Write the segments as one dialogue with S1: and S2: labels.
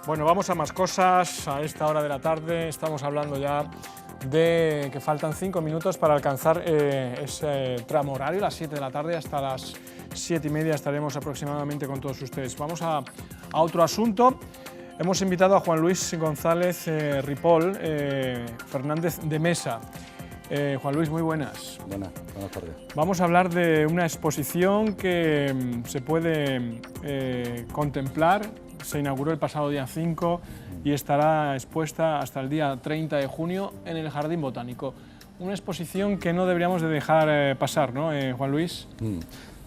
S1: Bueno, vamos a más cosas. A esta hora de la tarde estamos hablando ya de que faltan 5 minutos para alcanzar ese tramo horario, las 7 de la tarde, hasta las 7:30 estaremos aproximadamente con todos ustedes. Vamos a otro asunto. Hemos invitado a Juan Luis González Ripoll Fernández de Mesa. Juan Luis, muy buenas.
S2: Buenas tardes.
S1: Vamos a hablar de una exposición que se puede contemplar. Se inauguró el pasado día 5 y estará expuesta hasta el día 30 de junio en el Jardín Botánico. Una exposición que no deberíamos de dejar pasar, ¿no, Juan Luis?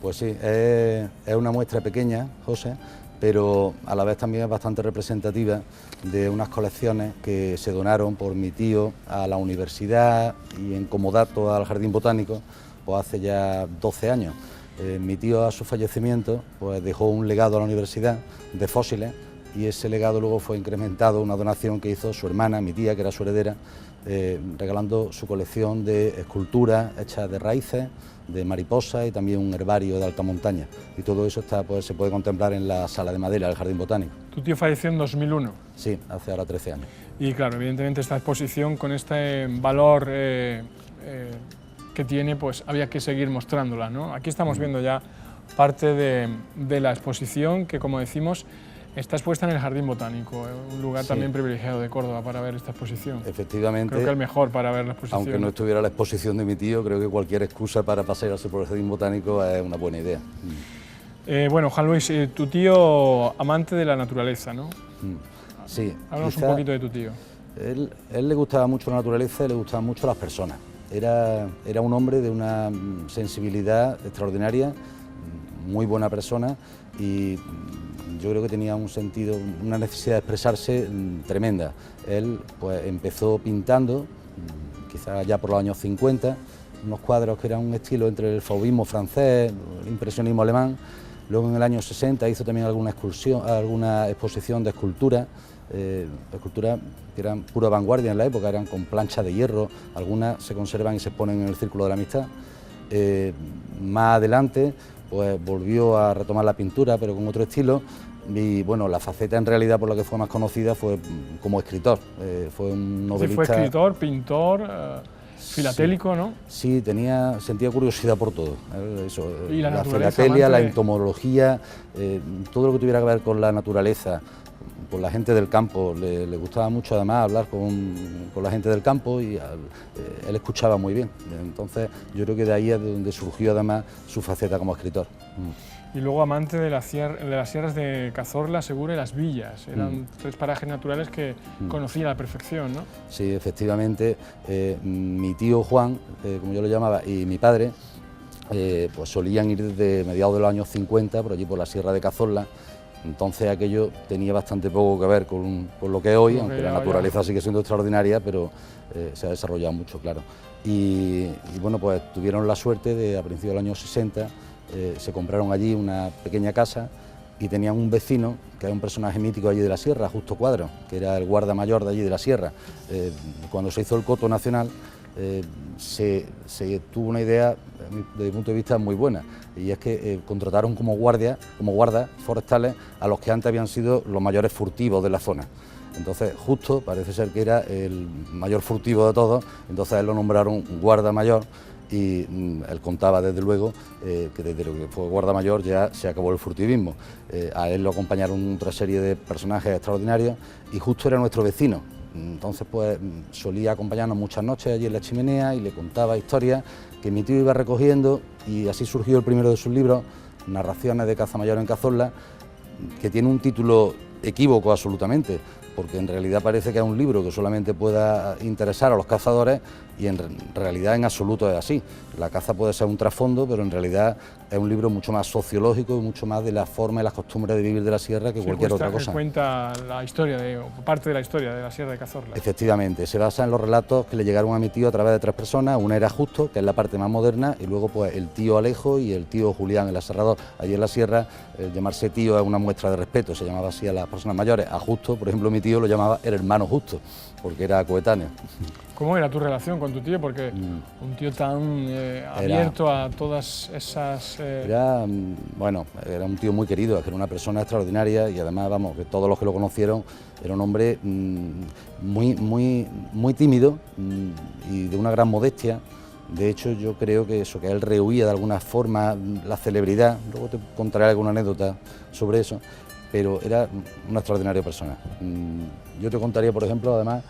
S2: Pues sí, es una muestra pequeña, José, pero a la vez también es bastante representativa de unas colecciones que se donaron por mi tío a la universidad y en comodato al Jardín Botánico pues hace ya 12 años. Mi tío, a su fallecimiento, pues dejó un legado a la universidad de fósiles y ese legado luego fue incrementado, una donación que hizo su hermana, mi tía, que era su heredera, regalando su colección de esculturas hechas de raíces, de mariposas y también un herbario de alta montaña. Y todo eso se puede contemplar en la sala de madera del Jardín Botánico.
S1: ¿Tu tío falleció en 2001?
S2: Sí, hace ahora 13 años.
S1: Y claro, evidentemente esta exposición con este valor que tiene, pues había que seguir mostrándola, ¿no? Aquí estamos viendo ya parte de la exposición que, como decimos, está expuesta en el Jardín Botánico, un lugar también privilegiado de Córdoba para ver esta exposición.
S2: Efectivamente.
S1: Creo que el mejor para ver la exposición.
S2: Aunque no estuviera la exposición de mi tío, creo que cualquier excusa para pasearse por el Jardín Botánico es una buena idea.
S1: Bueno, Juan Luis, tu tío amante de la naturaleza, ¿no?
S2: Sí.
S1: Háblanos un poquito de tu tío.
S2: Él le gustaba mucho la naturaleza y le gustaban mucho las personas. Era un hombre de una sensibilidad extraordinaria, muy buena persona y yo creo que tenía un sentido, una necesidad de expresarse tremenda. Él pues empezó pintando, quizás ya por los años 50, unos cuadros que eran un estilo entre el fauvismo francés, el impresionismo alemán. Luego en el año 60 hizo también alguna exposición de escultura, esculturas que eran pura vanguardia en la época, eran con planchas de hierro, algunas se conservan y se exponen en el Círculo de la Amistad. Más adelante pues volvió a retomar la pintura, pero con otro estilo, y bueno, la faceta en realidad por la que fue más conocida fue como escritor, fue un novelista.
S1: Fue escritor, pintor, filatélico,
S2: sí,
S1: ¿no?
S2: Sí, sentía curiosidad por todo, eso,
S1: ¿Y la
S2: filatelia, la entomología, todo lo que tuviera que ver con la naturaleza, con la gente del campo. Le gustaba mucho además hablar con la gente del campo y él escuchaba muy bien. Entonces yo creo que de ahí es de donde surgió además su faceta como escritor.
S1: Y luego amante de las sierras de Cazorla, Segura y Las Villas. Eran tres parajes naturales que conocía a la perfección, ¿no?
S2: Sí, efectivamente. Mi tío Juan, como yo lo llamaba, y mi padre, pues solían ir desde mediados de los años 50 por allí por la Sierra de Cazorla. Entonces aquello tenía bastante poco que ver con lo que es hoy, aunque la naturaleza sigue siendo extraordinaria, pero se ha desarrollado mucho, claro. Y bueno, pues tuvieron la suerte de, a principios del año 60, se compraron allí una pequeña casa y tenían un vecino, que era un personaje mítico allí de la sierra, Justo Cuadro, que era el guarda mayor de allí de la sierra. Cuando se hizo el coto nacional, se tuvo una idea, desde mi punto de vista, muy buena, y es que contrataron como guardas forestales a los que antes habían sido los mayores furtivos de la zona. Entonces Justo parece ser que era el mayor furtivo de todos, entonces a él lo nombraron guarda mayor y él contaba desde luego que desde lo que fue guarda mayor ya se acabó el furtivismo. A él lo acompañaron otra serie de personajes extraordinarios y Justo era nuestro vecino. Entonces pues solía acompañarnos muchas noches allí en la chimenea y le contaba historias que mi tío iba recogiendo, y así surgió el primero de sus libros, Narraciones de caza mayor en Cazorla, que tiene un título equívoco absolutamente, porque en realidad parece que es un libro que solamente pueda interesar a los cazadores y en realidad en absoluto es así. La caza puede ser un trasfondo, pero en realidad es un libro mucho más sociológico y mucho más de la forma y las costumbres de vivir de la sierra que cualquier otra cosa.
S1: Cuenta la historia, parte de la historia de la Sierra de Cazorla.
S2: Efectivamente, se basa en los relatos que le llegaron a mi tío a través de tres personas. Una era Justo, que es la parte más moderna, y luego pues el tío Alejo y el tío Julián, el aserrador. Allí en la sierra, el llamarse tío es una muestra de respeto, se llamaba así a las personas mayores. A Justo, por ejemplo, mi tío lo llamaba el hermano justo, porque era coetáneo.
S1: ¿Cómo era tu relación con tu tío? Porque un tío tan abierto a todas esas...
S2: Era, bueno, era un tío muy querido, era una persona extraordinaria y además, vamos, que todos los que lo conocieron, era un hombre muy tímido y de una gran modestia. De hecho, yo creo que eso, que él rehuía de alguna forma la celebridad, luego te contaré alguna anécdota sobre eso, pero era una extraordinaria persona. Yo te contaría, por ejemplo, además,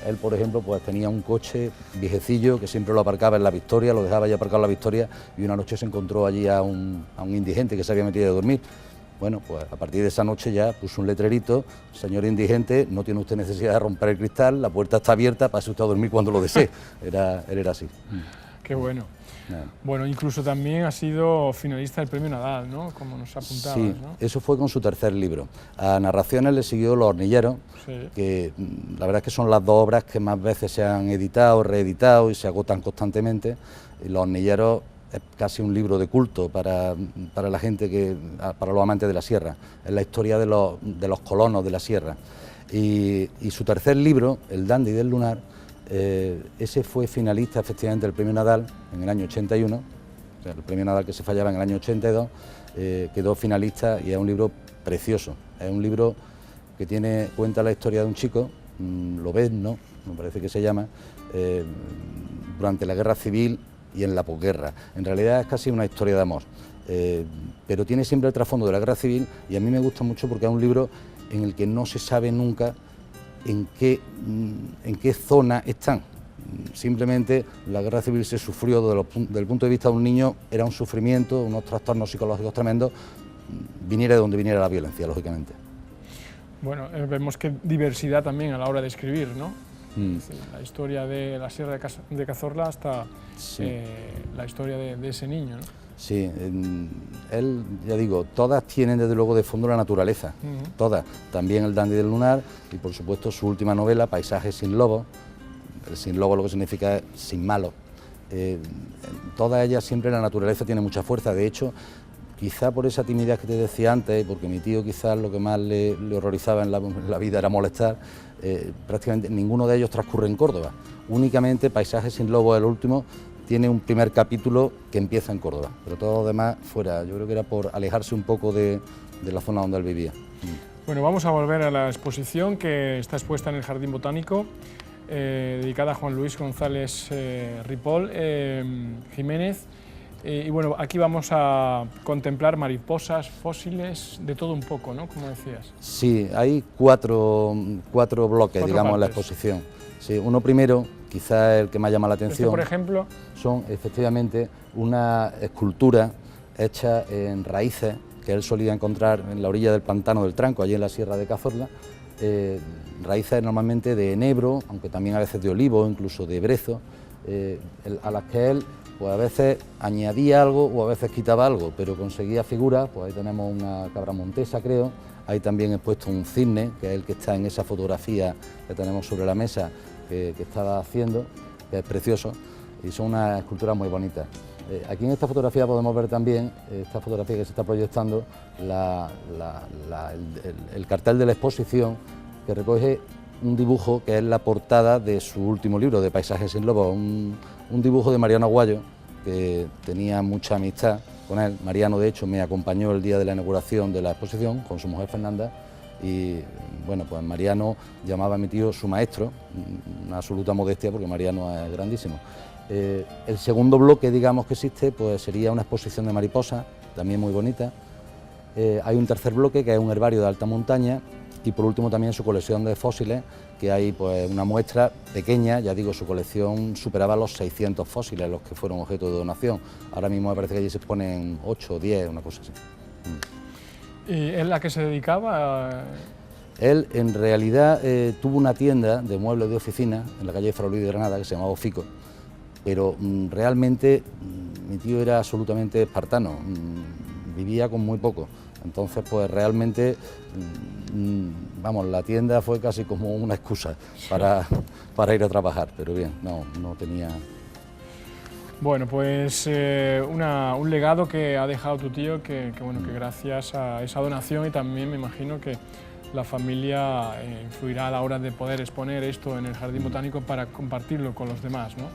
S2: él, por ejemplo, pues tenía un coche viejecillo que siempre lo aparcaba en La Victoria, lo dejaba ya aparcado en La Victoria y una noche se encontró allí a un indigente que se había metido a dormir. Bueno, pues a partir de esa noche ya puso un letrerito: señor indigente, no tiene usted necesidad de romper el cristal, la puerta está abierta, pase usted a dormir cuando lo desee. Él era así.
S1: Qué bueno. Bueno, incluso también ha sido finalista del Premio Nadal, ¿no? Como nos apuntabas,
S2: sí,
S1: ¿no?
S2: Eso fue con su tercer libro. A Narraciones le siguió Los Hornilleros,
S1: Sí.
S2: que la verdad es que son las dos obras que más veces se han editado, reeditado y se agotan constantemente. Y Los Hornilleros es casi un libro de culto para la gente, para los amantes de la sierra. Es la historia de los colonos de la sierra. Y su tercer libro, El Dandy del Lunar, ese fue finalista efectivamente del Premio Nadal en el año 81, o sea, el Premio Nadal que se fallaba en el año 82, quedó finalista y es un libro precioso. Es un libro que cuenta la historia de un chico, Lobezno, me parece que se llama, durante la Guerra Civil y en la posguerra. En realidad es casi una historia de amor, pero tiene siempre el trasfondo de la Guerra Civil y a mí me gusta mucho porque es un libro en el que no se sabe nunca en qué zona están. Simplemente la Guerra Civil se sufrió desde el punto de vista de un niño, era un sufrimiento, unos trastornos psicológicos tremendos, viniera de donde viniera la violencia, lógicamente.
S1: Bueno, vemos que diversidad también a la hora de escribir, ¿no?
S2: Es
S1: decir, la historia de la Sierra de Cazorla hasta
S2: sí.
S1: La historia de ese niño, ¿no?
S2: Sí, él, ya digo, todas tienen desde luego de fondo la naturaleza, todas. También El Dandy del Lunar y por supuesto su última novela, Paisajes sin lobos. El sin lobo lo que significa es sin malo. Todas ellas siempre la naturaleza tiene mucha fuerza. De hecho, quizá por esa timidez que te decía antes, porque mi tío quizás lo que más le horrorizaba en la vida era molestar, prácticamente ninguno de ellos transcurre en Córdoba. Únicamente Paisajes sin lobos, el último, tiene un primer capítulo que empieza en Córdoba, pero todo lo demás fuera. Yo creo que era por alejarse un poco de la zona donde él vivía.
S1: Bueno, vamos a volver a la exposición que está expuesta en el Jardín Botánico, dedicada a Juan Luis González Ripoll Jiménez. Y bueno, aquí vamos a contemplar mariposas, fósiles, de todo un poco, ¿no? Como decías.
S2: Sí, hay cuatro bloques, digamos, en la exposición. Sí, uno primero, quizás el que más llama la atención.
S1: Por ejemplo,
S2: son efectivamente una escultura hecha en raíces que él solía encontrar en la orilla del pantano del Tranco, allí en la Sierra de Cazorla, raíces normalmente de enebro, aunque también a veces de olivo, incluso de brezo, a las que él pues a veces añadía algo o a veces quitaba algo, pero conseguía figuras. Pues ahí tenemos una cabra montesa, creo. Hay también expuesto un cisne, que es el que está en esa fotografía que tenemos sobre la mesa, que estaba haciendo, que es precioso, y son unas esculturas muy bonitas. Aquí en esta fotografía podemos ver también, esta fotografía que se está proyectando, el cartel de la exposición, que recoge un dibujo que es la portada de su último libro, de Paisajes sin lobos, un dibujo de Mariano Aguayo, que tenía mucha amistad con él. Mariano, de hecho, me acompañó el día de la inauguración de la exposición con su mujer Fernanda y, bueno, pues Mariano llamaba a mi tío su maestro, una absoluta modestia porque Mariano es grandísimo. El segundo bloque, digamos, que existe, pues sería una exposición de mariposas, también muy bonita. Hay un tercer bloque que es un herbario de alta montaña y por último también su colección de fósiles, que hay pues una muestra pequeña, ya digo, su colección superaba los 600 fósiles los que fueron objeto de donación. Ahora mismo me parece que allí se exponen 8 o 10, una cosa así.
S1: ¿Y él a qué se dedicaba?
S2: Él en realidad tuvo una tienda de muebles de oficina en la calle Farolí de Granada que se llamaba Ofico, pero realmente mi tío era absolutamente espartano, vivía con muy poco. Entonces, pues realmente, vamos, la tienda fue casi como una excusa para ir a trabajar, pero bien, no tenía...
S1: Bueno, pues un legado que ha dejado tu tío, que bueno, que gracias a esa donación y también me imagino que la familia influirá a la hora de poder exponer esto en el Jardín Botánico para compartirlo con los demás, ¿no?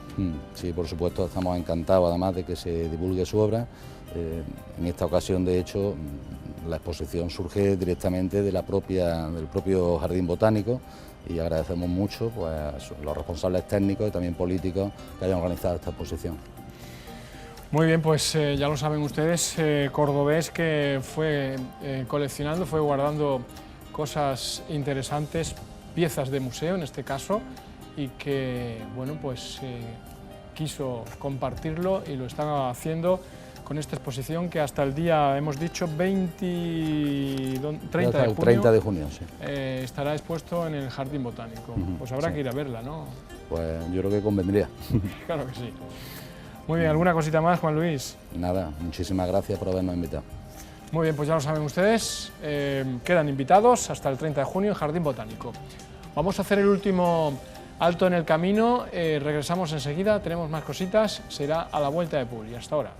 S2: Sí, por supuesto, estamos encantados además de que se divulgue su obra. En esta ocasión, de hecho, la exposición surge directamente del propio Jardín Botánico y agradecemos mucho pues, a los responsables técnicos y también políticos que hayan organizado esta exposición.
S1: Muy bien, pues ya lo saben ustedes, Cordobés que fue coleccionando, fue guardando cosas interesantes, piezas de museo en este caso, y que, bueno, pues quiso compartirlo y lo está haciendo con esta exposición que hasta el día, hemos dicho, 30
S2: de junio sí.
S1: Estará expuesto en el Jardín Botánico. Pues habrá que ir a verla, ¿no?
S2: Pues yo creo que convendría.
S1: Claro que sí. Muy bien, ¿alguna cosita más, Juan Luis?
S2: Nada, muchísimas gracias por habernos invitado.
S1: Muy bien, pues ya lo saben ustedes, quedan invitados hasta el 30 de junio en Jardín Botánico. Vamos a hacer el último alto en el camino, regresamos enseguida, tenemos más cositas, será a la vuelta de Publi. Hasta ahora.